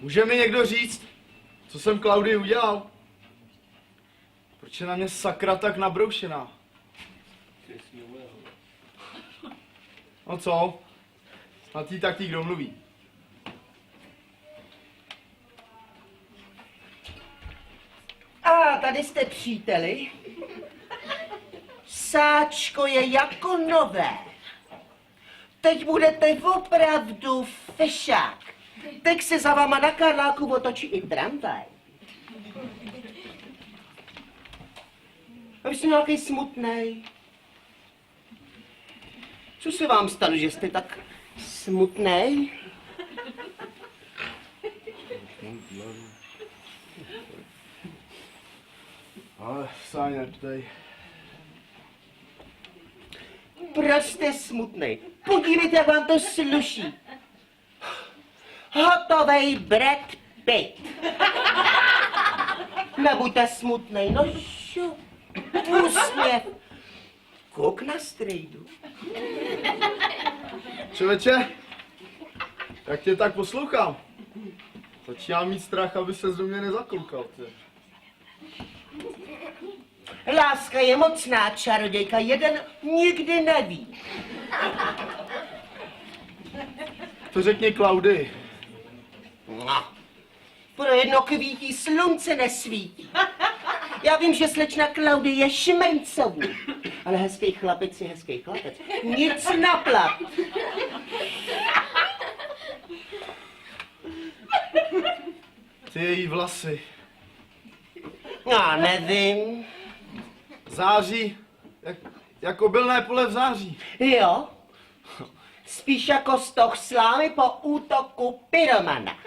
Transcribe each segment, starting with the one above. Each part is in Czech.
Může mi někdo říct, co jsem Klaudii udělal? Proč je na mě sakra tak nabroušená? No co? Snad jí tak někdo mluví. A tady jste, příteli. Sáčko je jako nové. Teď budete opravdu fešák. Teď se za váma na Karláku otočí i tramvaj. A vy jste nějaký smutnej. Co se vám stalo, že jste tak smutnej? Ale Sáně, tady. Proč jste smutnej? Podívejte, jak vám to sluší. Hotovej Brad Pitt. Nebuďte smutnej, no šo. Úsměv. Kouk na strejdu. Člověče, jak tě tak poslouchám? Začínám mít strach, aby se do mě nezakoukal, ty. Láska je mocná čarodějka, jeden nikdy neví. To řekni Klaudii. No. Pro jedno kvítí slunce nesvítí. Já vím, že slečna Klaudie je šmencový, ale hezký chlapec je hezký chlapec. Nic na plat. Ty její vlasy. Já nevím. Září, jako bylné pole v září. Jo, spíš jako stoh slámy po útoku pyromana.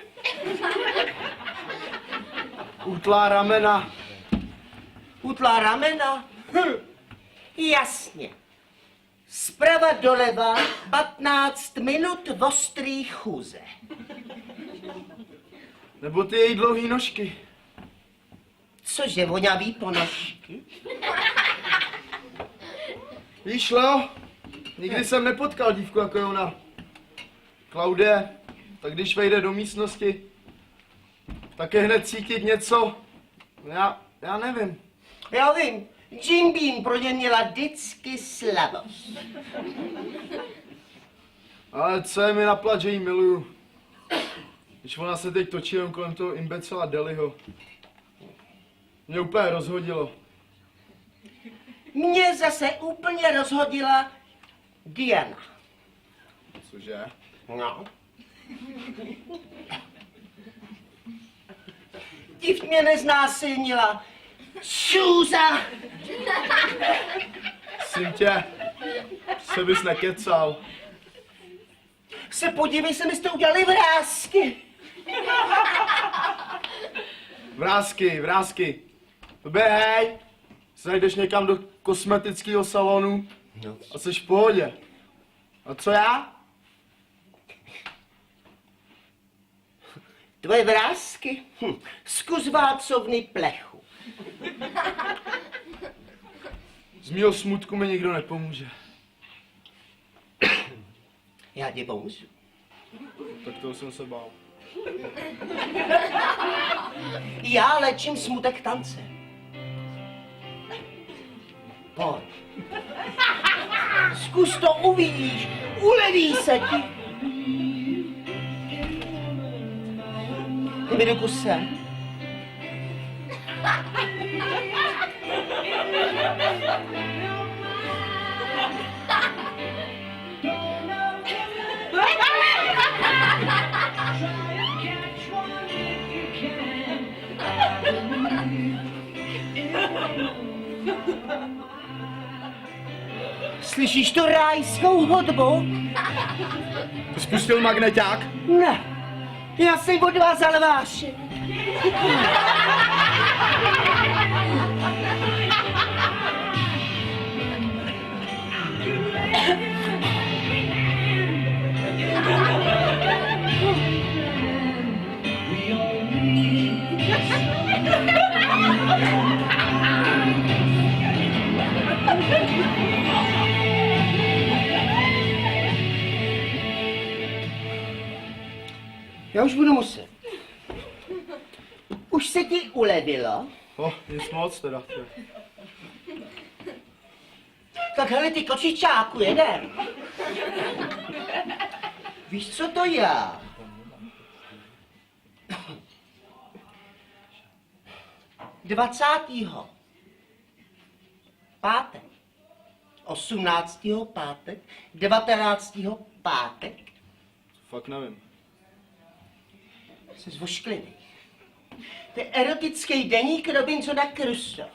Útlá ramena. Útlá ramena? Jasně. Zprava doleva 15 minut ostrý chůze. Nebo ty její dlouhý nožky. Cože, voňavý ponožky? Víš, Leo, nikdy jsem nepotkal dívku jako je ona. Klaudie, tak když vejde do místnosti, tak je hned cítit něco, já nevím. Já vím, Jim Beam pro ně měla vždycky slabost. Ale co je mi naplat, že jí miluju. Když ona se teď točí jen kolem toho imbecila Deliho. Mě úplně rozhodilo. Mě zase úplně rozhodila Diana. Cože? No. Div mě neznásilnila. Šůza! Sím tě, se bys nekecal. Se podívej, se mi jste udělali vrásky. Vrásky. Běhej, zajdeš někam do kosmetického salonu a jsi v pohodě. A co já? Tvoje vrásky? Zkus válcovny plechu. Z mýho smutku mi nikdo nepomůže. Já ti pomůžu. Tak toho jsem se bál. Já léčím smutek tance. Pojď. Zkus to, uvidíš. Uleví se ti. Ty mi do kuse. Slyšíš tu rájskou hudbu? Ty spustil magneťák? Ne, já jsem odvázal vášeň. Já už budu muset. Už se ti ulevilo? Nic moc teda. Tak hele, ty kočičáku, jedem. Víš, co to je? Dvacátýho. Pátek. 18. pátek. 19. pátek. Fakt nevím. Jsi zvošklivý. To je erotický deník Robinsona Crusoe.